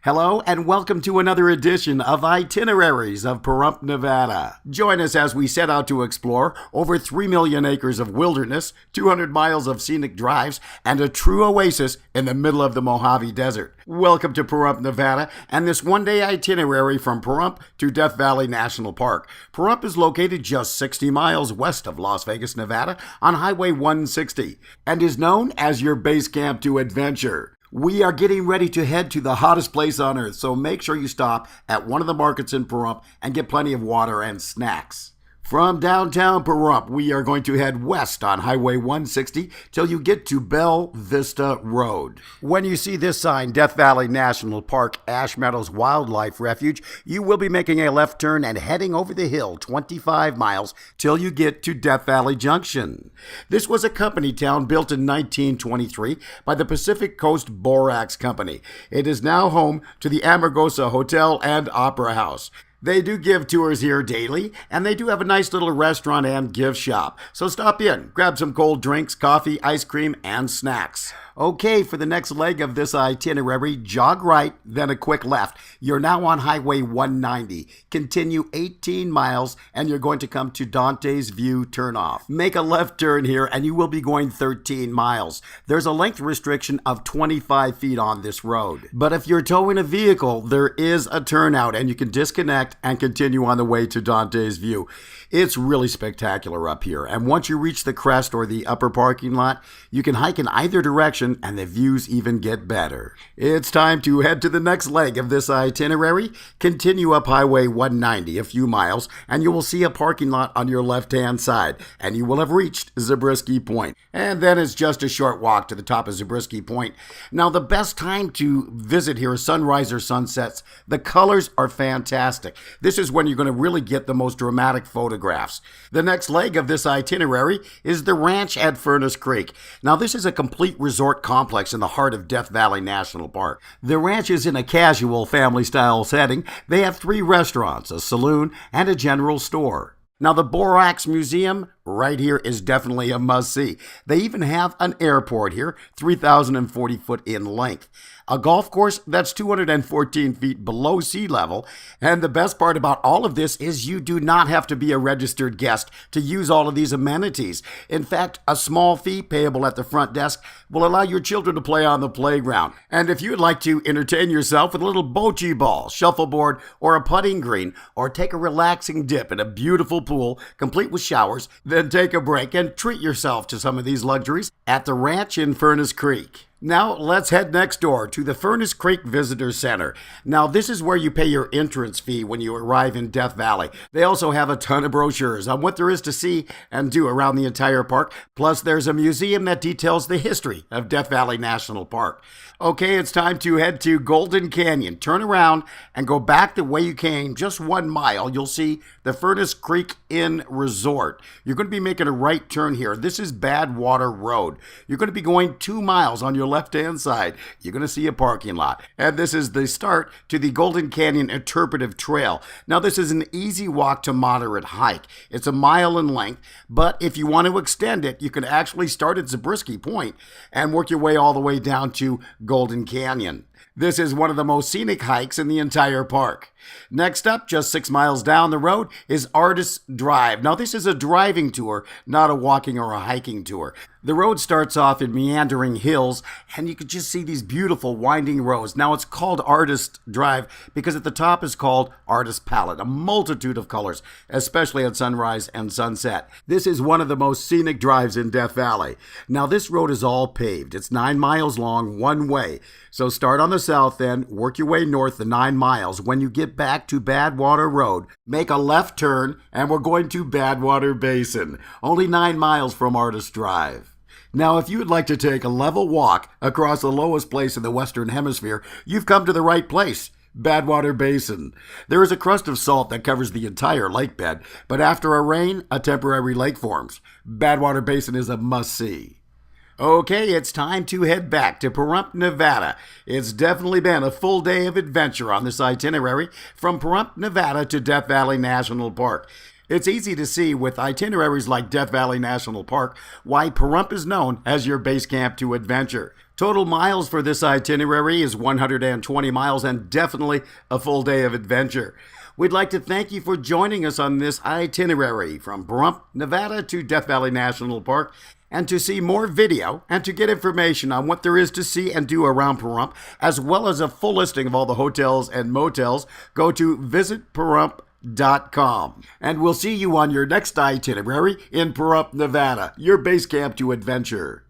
Hello and welcome to another edition of Itineraries of Pahrump, Nevada. Join us as we set out to explore over 3 million acres of wilderness, 200 miles of scenic drives, and a true oasis in the middle of the Mojave Desert. Welcome to Pahrump, Nevada, and this one-day itinerary from Pahrump to Death Valley National Park. Pahrump is located just 60 miles west of Las Vegas, Nevada on Highway 160 and is known as your base camp to adventure. We are getting ready to head to the hottest place on earth, so make sure you stop at one of the markets in Pahrump and get plenty of water and snacks. From downtown Pahrump, we are going to head west on Highway 160 till you get to Bell Vista Road. When you see this sign, Death Valley National Park, Ash Meadows Wildlife Refuge, you will be making a left turn and heading over the hill 25 miles till you get to Death Valley Junction. This was a company town built in 1923 by the Pacific Coast Borax Company. It is now home to the Amargosa Hotel and Opera House. They do give tours here daily, and they do have a nice little restaurant and gift shop. So stop in, grab some cold drinks, coffee, ice cream, and snacks. Okay, for the next leg of this itinerary, jog right, then a quick left. You're now on Highway 190. Continue 18 miles, and you're going to come to Dante's View turnoff. Make a left turn here, and you will be going 13 miles. There's a length restriction of 25 feet on this road. But if you're towing a vehicle, there is a turnout, and you can disconnect and continue on the way to Dante's View. It's really spectacular up here, and once you reach the crest or the upper parking lot, you can hike in either direction and the views even get better. It's time to head to the next leg of this itinerary. Continue up Highway 190 a few miles, and you will see a parking lot on your left-hand side, and you will have reached Zabriskie Point. And then it's just a short walk to the top of Zabriskie Point. Now, the best time to visit here is sunrise or sunsets. The colors are fantastic. This is when you're going to really get the most dramatic photographs. The next leg of this itinerary is the ranch at Furnace Creek. Now, this is a complete resort complex in the heart of Death Valley National Park. The ranch is in a casual family-style setting. They have 3 restaurants, a saloon, and a general store. Now, the Borax Museum right here is definitely a must-see. They even have an airport here, 3,040 foot in length. A golf course that's 214 feet below sea level. And the best part about all of this is you do not have to be a registered guest to use all of these amenities. In fact, a small fee payable at the front desk will allow your children to play on the playground. And if you would like to entertain yourself with a little bocce ball, shuffleboard, or a putting green, or take a relaxing dip in a beautiful pool, complete with showers, then take a break and treat yourself to some of these luxuries at the ranch in Furnace Creek. Now, let's head next door to the Furnace Creek Visitor Center. Now, this is where you pay your entrance fee when you arrive in Death Valley. They also have a ton of brochures on what there is to see and do around the entire park. Plus, there's a museum that details the history of Death Valley National Park. Okay, it's time to head to Golden Canyon. Turn around and go back the way you came, just 1 mile. You'll see the Furnace Creek Inn Resort. You're going to be making a right turn here. This is Badwater Road. You're going to be going 2 miles on your left-hand side. You're going to see a parking lot. And this is the start to the Golden Canyon Interpretive Trail. Now, this is an easy walk to moderate hike. It's 1 mile in length, but if you want to extend it, you can actually start at Zabriskie Point and work your way all the way down to Golden Canyon. This is one of the most scenic hikes in the entire park. Next up, just 6 miles down the road, is Artist's Drive. Now, this is a driving tour, not a walking or a hiking tour. The road starts off in meandering hills, and you can just see these beautiful winding roads. Now, it's called Artist's Drive because at the top is called Artist's Palette, a multitude of colors, especially at sunrise and sunset. This is one of the most scenic drives in Death Valley. Now, this road is all paved. It's 9 miles long, one way. So start on the south end, work your way north the 9 miles. When you get back to Badwater Road, make a left turn, and we're going to Badwater Basin, only 9 miles from Artist's Drive. Now, if you would like to take a level walk across the lowest place in the Western Hemisphere, you've come to the right place. Badwater Basin. There is a crust of salt that covers the entire lake bed, but after a rain, a temporary lake forms. Badwater Basin is a must-see. Okay, it's time to head back to Pahrump, Nevada. It's definitely been a full day of adventure on this itinerary from Pahrump, Nevada to Death Valley National Park. It's easy to see with itineraries like Death Valley National Park why Pahrump is known as your base camp to adventure. Total miles for this itinerary is 120 miles and definitely a full day of adventure. We'd like to thank you for joining us on this itinerary from Pahrump, Nevada to Death Valley National Park. And to see more video and to get information on what there is to see and do around Pahrump, as well as a full listing of all the hotels and motels, go to visitpahrump.com. And we'll see you on your next itinerary in Pahrump, Nevada, your base camp to adventure.